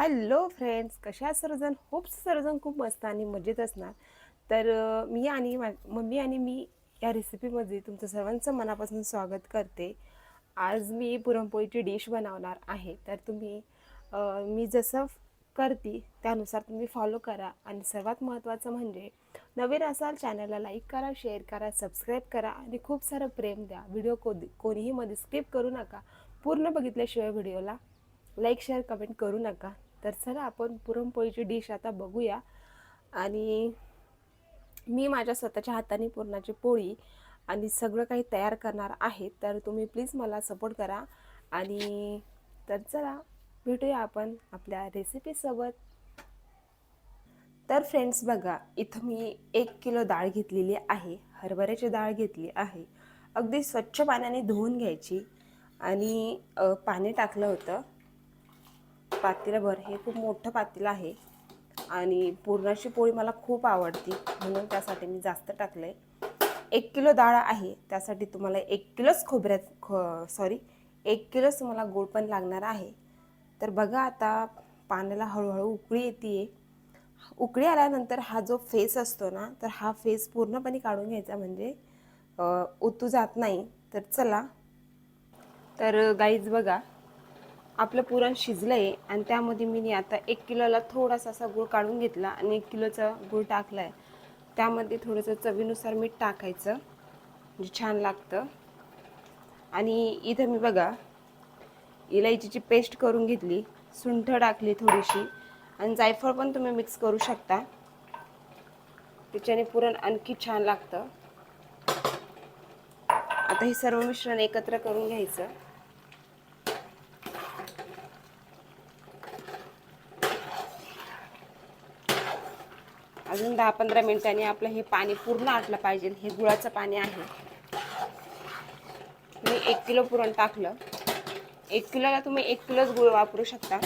Hello friends, कशा आहात सर्वजण? होप सर्वजण खूप मस्त आणि मजेत असणार. तर मी आणि मम्मी आणि मी या रेसिपीमध्ये तुमचं सर्वांचं मनापासून स्वागत करते. आज मी पुरणपोळीची डिश बनवणार आहे. तर तुम्ही मी जसं करते त्यानुसार तुम्ही फॉलो करा. आणि सर्वात महत्त्वाचं म्हणजे नवीन असाल चॅनलला लाईक करा, शेअर करा, सबस्क्राईब करा आणि खूप सारं प्रेम द्या. व्हिडिओ कोणीही मध्ये स्किप करू नका. पूर्ण बघितल्याशिवाय व्हिडिओला लाईक शेअर कमेंट करू नका. तर चला आपण पुरणपोळीची डिश आता बघूया. आणि मी माझ्या स्वतःच्या हाताने पुरणाची पोळी आणि सगळं काही तयार करणार आहे. तर तुम्ही प्लीज मला सपोर्ट करा. आणि तर चला भेटूया आपण आपल्या रेसिपीसोबत. तर फ्रेंड्स बघा, इथं मी 1 किलो डाळ घेतलेली आहे. हरभऱ्याची डाळ घेतली आहे. अगदी स्वच्छ पाण्याने धुवून घ्यायची. आणि पाणी टाकलं होतं पातेल्याभर. हे खूप मोठं पातेलं आहे आणि पुरणाची पोळी मला खूप आवडती म्हणून त्यासाठी मी जास्त टाकलं आहे. 1 किलो डाळ आहे, त्यासाठी तुम्हाला 1 किलोच तुम्हाला गोड पण लागणार आहे. तर बघा, आता पाण्याला हळूहळू उकळी येते. उकळी आल्यानंतर हा जो फेस असतो ना, तर हा फेस पूर्णपणे काढून घ्यायचा, म्हणजे ओतू जात नाही. तर चला, तर गाईज बघा, आपलं पुरण शिजलं आहे आणि त्यामध्ये मी आता 1 किलोला थोडासा असा गूळ काढून घेतला आणि 1 किलोचा गूळ टाकला आहे. त्यामध्ये थोडंसं चवीनुसार मीठ टाकायचं, म्हणजे छान लागतं. आणि इथं मी बघा इलायचीची पेस्ट करून घेतली, सुंठ टाकली थोडीशी, आणि जायफळ पण तुम्ही मिक्स करू शकता. त्याच्याने पुरण आणखी छान लागतं. आता हे सर्व मिश्रण एकत्र करून घ्यायचं. अजून 10-15 मिनिटांनी आपलं हे पाणी पूर्ण आटलं पाहिजे. हे गुळाचं पाणी आहे. मी 1 किलो पुरण टाकलं. 1 किलोला तुम्ही 1 किलोच गुळ वापरू शकता.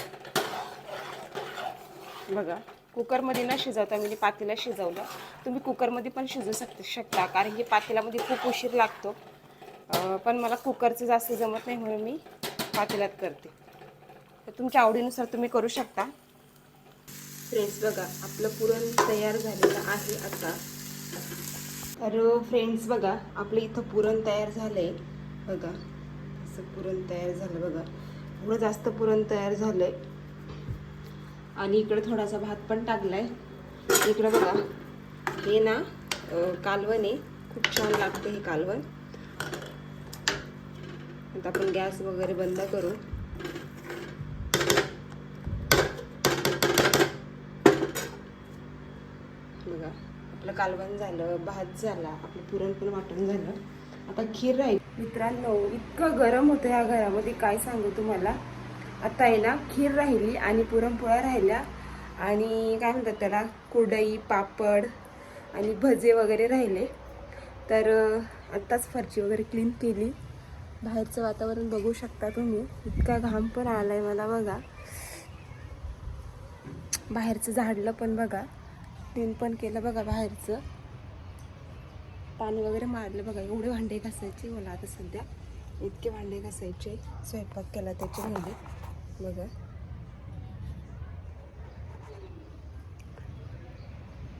बघा, कुकरमध्ये न शिजवता मी पातेल्यात शिजवलं. तुम्ही कुकरमध्ये पण शिजवू शकता, कारण की पातेल्यामध्ये खूप उशीर लागतो. पण मला कुकरचं जास्त जमत नाही म्हणून मी पातेल्यात करते. तर तुमच्या आवडीनुसार तुम्ही करू शकता. फ्रेंड्स बघा, आपलं पुरण तयार झालेलं आहे आता. तर फ्रेंड्स बघा, आपलं इथं पुरण तयार झालंय. बघा, असं पुरण तयार झालं. बघा, एवढं जास्त पुरण तयार झालंय. आणि इकडे थोडासा भात पण टाकलाय. इकडे बघा, हे ना कालवण आहे. खूप छान लागतं हे कालवण. आता आपण गॅस वगैरे बंद करू. बघा, आपलं कालवण झालं, भात झाला, आपलं पुरण पण वाटून झालं. आता खीर राहील. मित्रांनो, इतकं गरम होतं या घरामध्ये, काय सांगू तुम्हाला. आता आहे ना, खीर राहिली आणि पुरणपोळ्या राहिल्या आणि काय म्हणतात त्याला, कुरडई, पापड आणि भजे वगैरे राहिले. तर आत्ताच फरची वगैरे क्लीन केली. बाहेरचं वातावरण बघू शकता तुम्ही, इतका घाम पण आलाय मला. बघा, बाहेरचं झाडलं पण बघा, क्लीन पण केलं. बघा, बाहेरचं पाणी वगैरे मारलं. बघा, एवढे भांडे घासायचे मला आता सध्या. इतके भांडे घासायचे, स्वयंपाक केला त्याच्यामध्ये. बघा,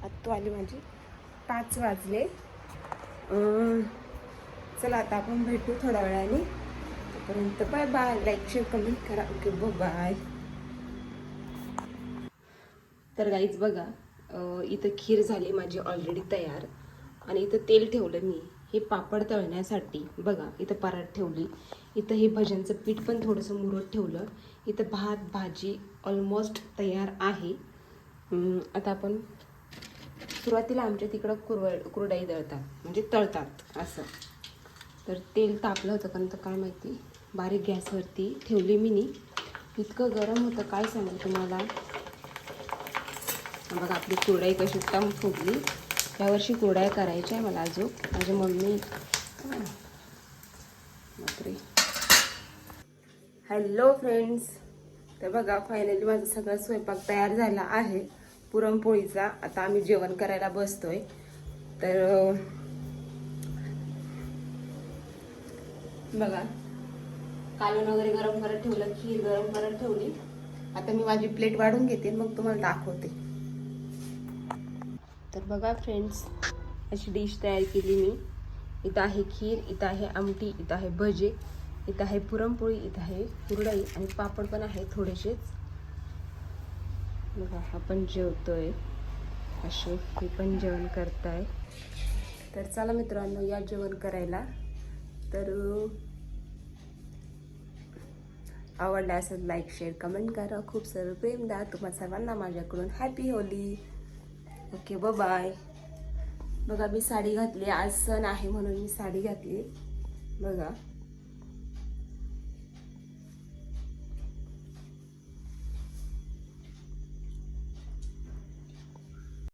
आत्ता आली माझी 5 वाजले. चला, आता आपण भेटू थोड्या वेळाने. तोपर्यंत bye bye. Like share comment करा. Okay, bye. तर गाईज बघा, इथं खीर झाली माझी ऑलरेडी तयार. आणि इथं तेल ठेवलं मी हे पापड तळण्यासाठी. बघा, इथं परात ठेवली. इथं हे भज्यांचं पीठ पण थोडंसं मुरत ठेवलं. इथं भात भाजी ऑलमोस्ट तयार आहे. आता आपण सुरुवातीला आमच्या तिकडं कुरडई दळतात, म्हणजे तळतात असं. तर तेल तापलं होतं कारण तर काय माहिती, बारीक गॅसवरती ठेवली मी. इतकं गरम होतं काय सांगू तुम्हाला. बघा, आपली कुरडई कशी टम फुगली. यावर्षी कुरडया करायच्या आहे मला अजून. माझी मम्मी. बापरे. हॅलो फ्रेंड्स, तर बघा, फायनली माझा सगळा स्वयंपाक तयार झाला आहे पुरणपोळीचा. आता आम्ही जेवण करायला बसतोय. तर बघा, कालवण वगैरे गरम करत ठेवलं, खीर गरम करत ठेवली. आता मी माझी प्लेट वाढून घेते मग तुम्हाला दाखवते. तर बघा फ्रेंड्स, अशी डिश तयार केली मी. इथं आहे खीर, इथं आहे आमटी, इथं आहे भजे, इथं आहे पुरणपोळी, इथं आहे कुरडई आणि पापड पण आहे थोडेसेच. बघा आपण जेवतोय, असे हे पण जेवण करताय. तर चला मित्रांनो, या जेवण करायला. तर आवडला असेल लाईक शेअर कमेंट करा, खूप सारं प्रेम द्या. तुम्हा सर्वांना माझ्याकडून हॅपी होली. Okay, bye. बघा मी साडी घातली, आज सण आहे म्हणून मी साडी घातली. बघा